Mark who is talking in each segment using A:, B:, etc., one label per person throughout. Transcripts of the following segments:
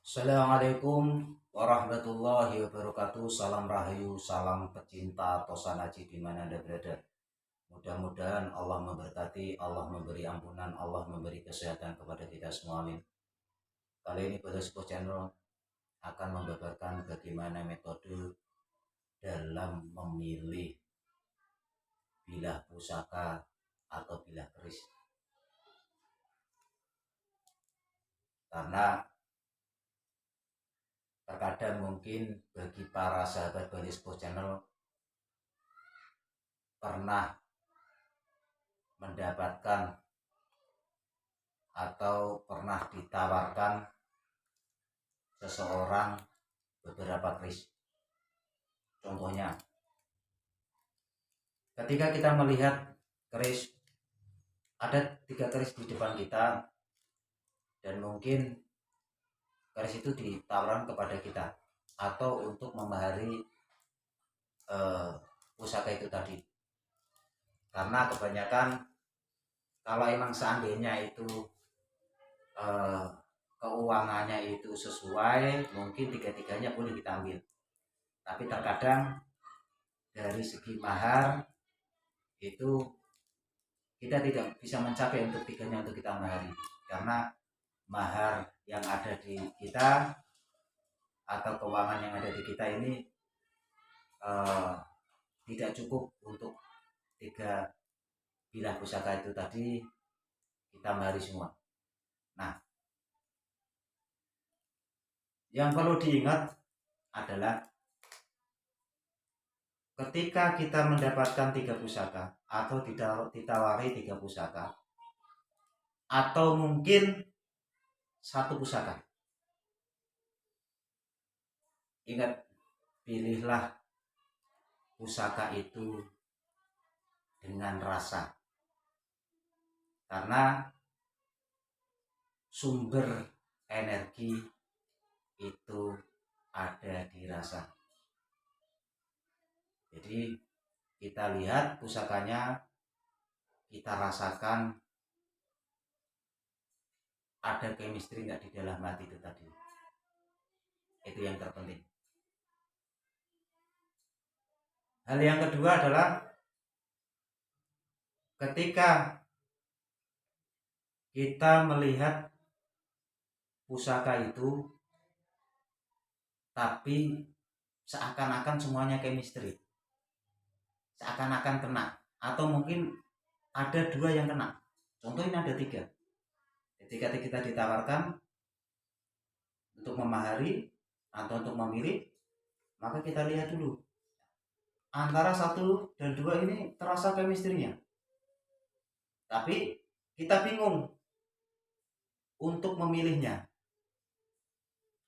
A: Assalamualaikum warahmatullahi wabarakatuh. Salam rahayu, salam pecinta tosanaji di mana Anda berada. Mudah-mudahan Allah memberkati, Allah memberi ampunan, Allah memberi kesehatan kepada kita semua. Amin. Kali ini pada sebuah channel akan membabarkan bagaimana metode dalam memilih bilah pusaka atau bilah keris. Karena terkadang mungkin bagi para sahabat Bali Sports Channel pernah mendapatkan atau pernah ditawarkan seseorang beberapa keris. Contohnya, ketika kita melihat keris, ada 3 keris di depan kita, dan mungkin keris itu ditawarkan kepada kita atau untuk memahari pusaka itu tadi. Karena kebanyakan kalau emang seandainya itu keuangannya itu sesuai, mungkin 3-tiganya boleh kita ambil. Tapi terkadang dari segi mahar itu kita tidak bisa mencapai untuk 3-nya untuk kita mahari, karena mahar yang ada di kita atau keuangan yang ada di kita ini tidak cukup untuk 3 bilah pusaka itu tadi kita mahari semua. Nah, yang perlu diingat adalah ketika kita mendapatkan 3 pusaka atau ditawari 3 pusaka atau mungkin 1 pusaka, ingat, pilihlah pusaka itu dengan rasa, karena sumber energi itu ada di rasa. Jadi kita lihat pusakanya, kita rasakan ada chemistry nggak di dalam hati itu tadi. Itu yang terpenting. Hal yang kedua adalah ketika kita melihat pusaka itu tapi seakan-akan semuanya chemistry, seakan-akan kena, atau mungkin ada 2 yang kena. Contoh ini ada 3. Ketika kita ditawarkan untuk memahari atau untuk memilih, maka kita lihat dulu antara 1 dan 2 ini terasa chemistry-nya, tapi kita bingung untuk memilihnya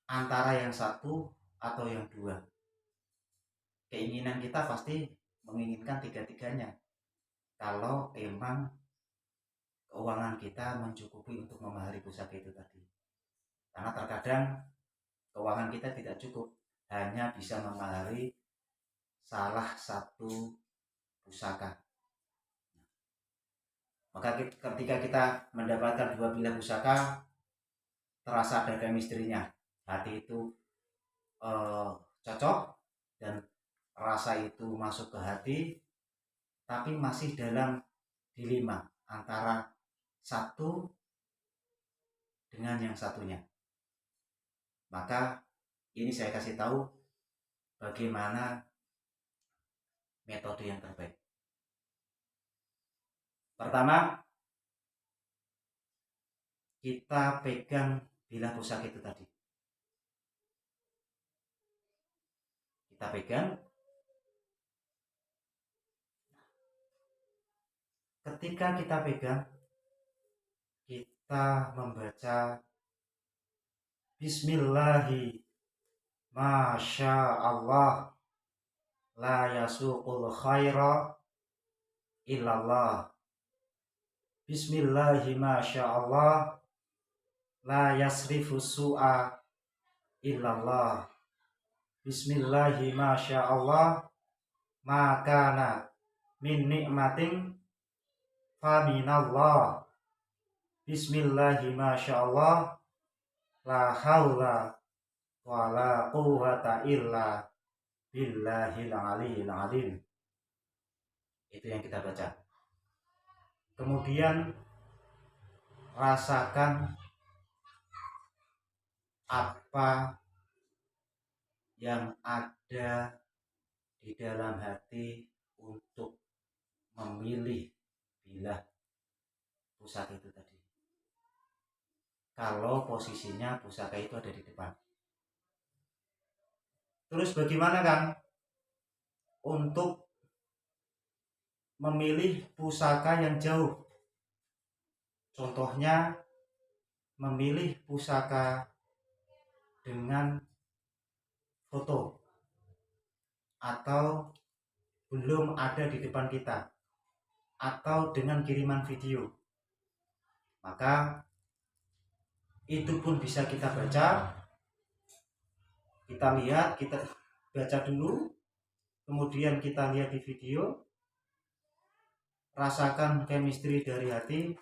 A: antara yang 1 atau yang 2. Keinginan kita pasti menginginkan 3-tiganya kalau emang keuangan kita mencukupi untuk memahari pusaka itu tadi. Karena terkadang keuangan kita tidak cukup, hanya bisa memahari salah 1 pusaka. Maka ketika kita mendapatkan 2 bilah pusaka, terasa ada chemistry-nya, hati itu cocok dan rasa itu masuk ke hati, tapi masih dalam dilema antara 1 dengan yang satunya. Maka ini saya kasih tahu bagaimana metode yang terbaik. Pertama, kita pegang bilah pusaka itu tadi. Kita pegang. Ketika kita pegang, kita membaca Bismillahi Masya Allah la yasuqul khaira illallah. Bismillahi Masya Allah la yasrifu su'a illallah. Bismillahi Masya Allah makana min nikmatin faminallah. Bismillahi Masya Allah la haula wala quwwata illa billahil aliyil azim. Itu yang kita baca. Kemudian rasakan apa yang ada di dalam hati untuk memilih bilah pusaka itu tadi. Kalau posisinya pusaka itu ada di depan. Terus bagaimana Kang untuk memilih pusaka yang jauh? Contohnya memilih pusaka dengan foto atau belum ada di depan kita atau dengan kiriman video. Maka itu pun bisa kita baca, kita lihat, kita baca dulu, kemudian kita lihat di video, rasakan chemistry dari hati.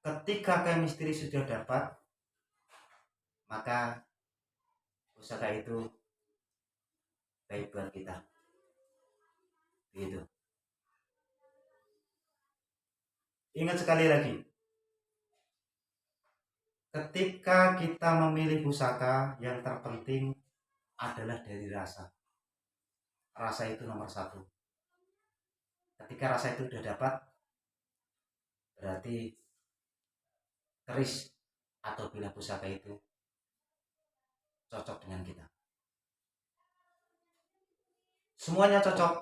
A: Ketika chemistry sudah dapat, maka pusaka itu baik buat kita. Gitu. Ingat sekali lagi, ketika kita memilih pusaka, yang terpenting adalah dari rasa. Rasa itu nomor satu. Ketika rasa itu sudah dapat, berarti keris atau bilah pusaka itu cocok dengan kita. Semuanya cocok.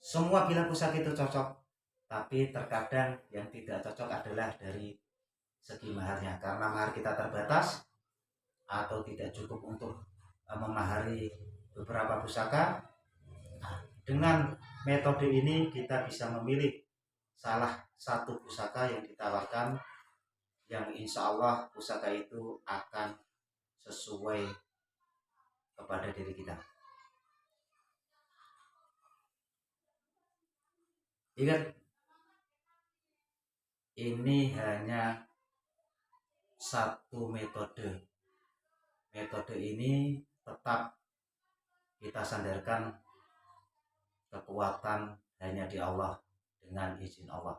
A: Semua bilah pusaka itu cocok. Tapi terkadang yang tidak cocok adalah dari segi maharnya. Karena mahar kita terbatas atau tidak cukup untuk memahari beberapa pusaka. Dengan metode ini kita bisa memilih salah satu pusaka yang ditawarkan, yang insya Allah pusaka itu akan sesuai kepada diri kita. Ingat, ini hanya satu metode. Metode ini tetap kita sandarkan kekuatan hanya di Allah dengan izin Allah.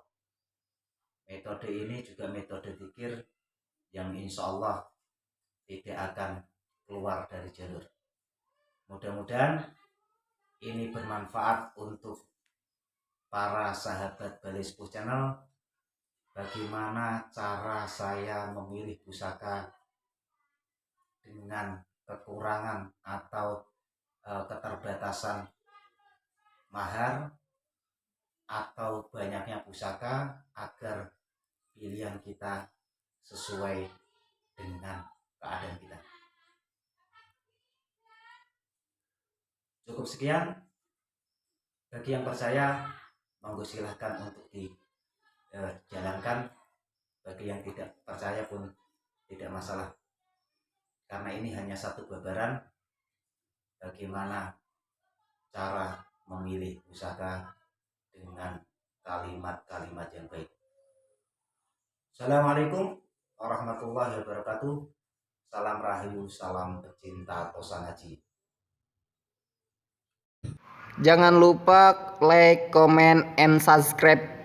A: Metode ini juga metode zikir yang insya Allah tidak akan keluar dari jalur. Mudah-mudahan ini bermanfaat untuk para sahabat Bali Sepuh Channel. Bagaimana cara saya memilih pusaka dengan kekurangan atau keterbatasan mahar atau banyaknya pusaka, agar pilihan kita sesuai dengan keadaan kita. Cukup sekian. Bagi yang percaya, monggo silahkan untuk dijalankan. Bagi yang tidak percaya pun tidak masalah, karena ini hanya satu gambaran bagaimana cara memilih pusaka dengan kalimat-kalimat yang baik. Assalamualaikum warahmatullahi wabarakatuh. Salam rahayu, salam pecinta Tosa Ngaji.
B: Jangan lupa like, comment, and subscribe